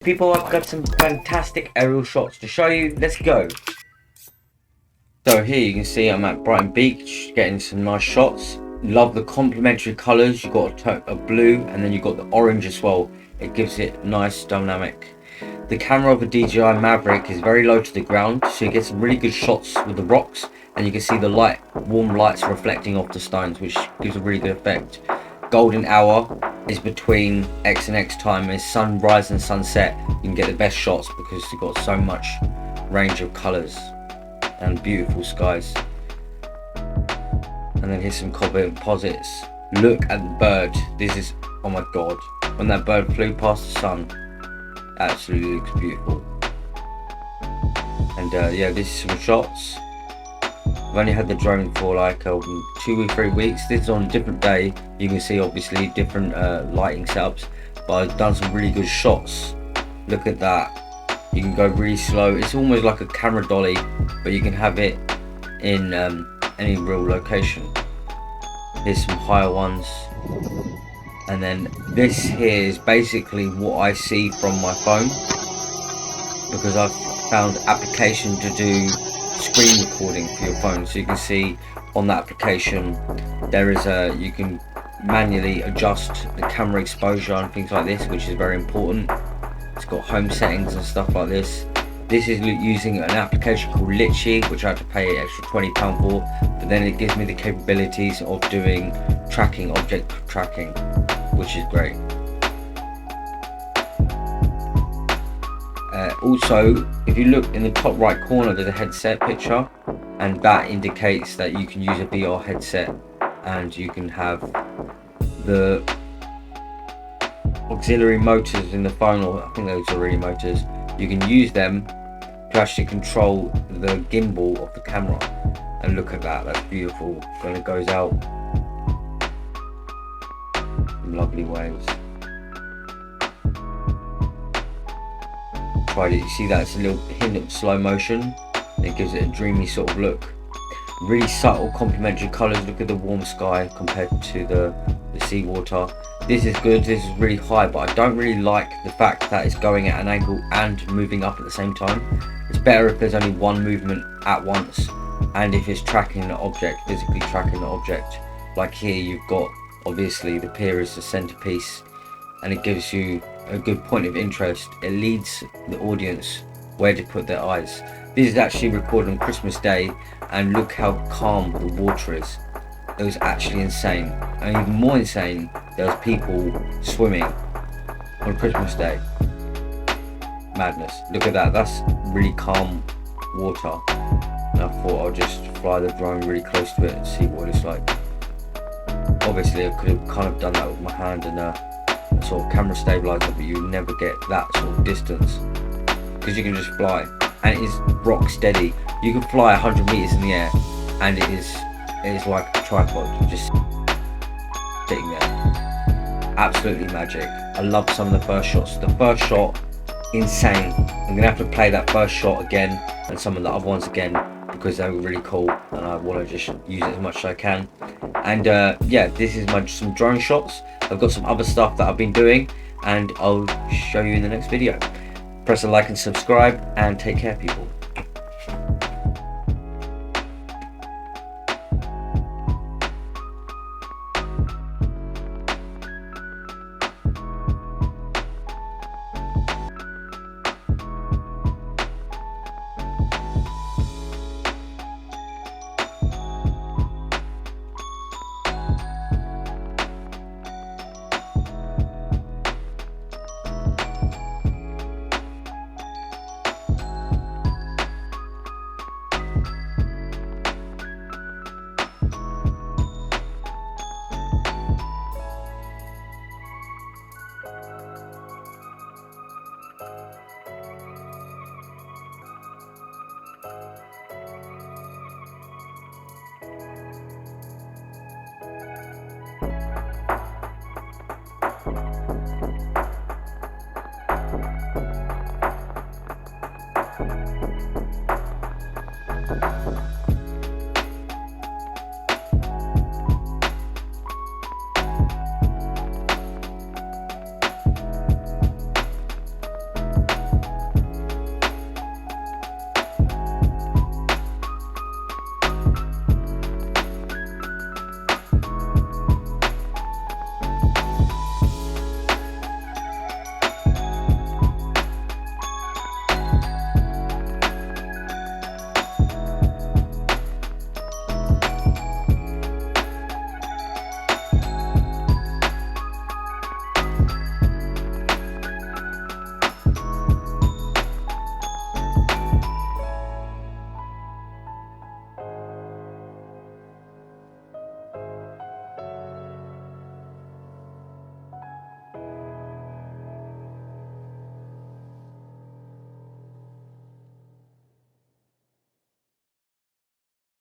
People, I've got some fantastic aerial shots to show you. Let's go. So here you can see I'm at Brighton Beach getting some nice shots. Love the complementary colours. You've got a blue and then you've got the orange as well. It gives it nice dynamic. The camera of a DJI Mavic is very low to the ground, so you get some really good shots with the rocks, and you can see the warm lights reflecting off the stones, which gives a really good effect. Golden hour is between X and X time. Is sunrise and sunset. You can get the best shots because you've got so much range of colours and beautiful skies. And then here's some composites. Look at the bird. This is, oh my god, when that bird flew past the sun, absolutely looks beautiful. And yeah, this is some shots. I've only had the drone for like 2 or 3 weeks. This is on a different day. You can see obviously different lighting setups, but I've done some really good shots. Look at that. You can go really slow. It's almost like a camera dolly, but you can have it in any real location. Here's some higher ones. And then this here is basically what I see from my phone, because I've found application to do screen recording for your phone. So you can see on that application there is you can manually adjust the camera exposure and things like this, which is very important. It's got home settings and stuff like this. This is using an application called Litchi, which I had to pay extra £20 for, but then it gives me the capabilities of doing tracking, object tracking, which is great. Also, if you look in the top right corner, there's a headset picture, and that indicates that you can use a VR headset, and you can have the auxiliary motors in the phone, or I think those are really motors. You can use them to actually control the gimbal of the camera. And look at that, that's beautiful when it goes out. Lovely waves. Tried it, you see that it's a little hint of slow motion. It gives it a dreamy sort of look. Really subtle complementary colours. Look at the warm sky compared to the seawater. This is good, this is really high, but I don't really like the fact that it's going at an angle and moving up at the same time. It's better if there's only one movement at once, and if it's tracking the object, physically tracking the object. Like here you've got, obviously the pier is the centerpiece, and it gives you a good point of interest. It leads the audience where to put their eyes. This is actually recorded on Christmas Day, and look how calm the water is. It was actually insane, and even more insane, there was people swimming on Christmas Day. Madness. Look at that, that's really calm water. And I thought I'll just fly the drone really close to it and see what it's like. Obviously I could have kind of done that with my hand and a sort of camera stabilizer, but you never get that sort of distance because you can just fly, and it is rock steady. You can fly 100 meters in the air, and it is like a tripod, just sitting there. Absolutely magic. I love some of the first shots. The first shot, insane. I'm gonna have to play that first shot again and some of the other ones again because they were really cool, and I want to just use it as much as I can. And yeah, this is some drone shots. I've got some other stuff that I've been doing, and I'll show you in the next video. Press a like and subscribe, and take care, people.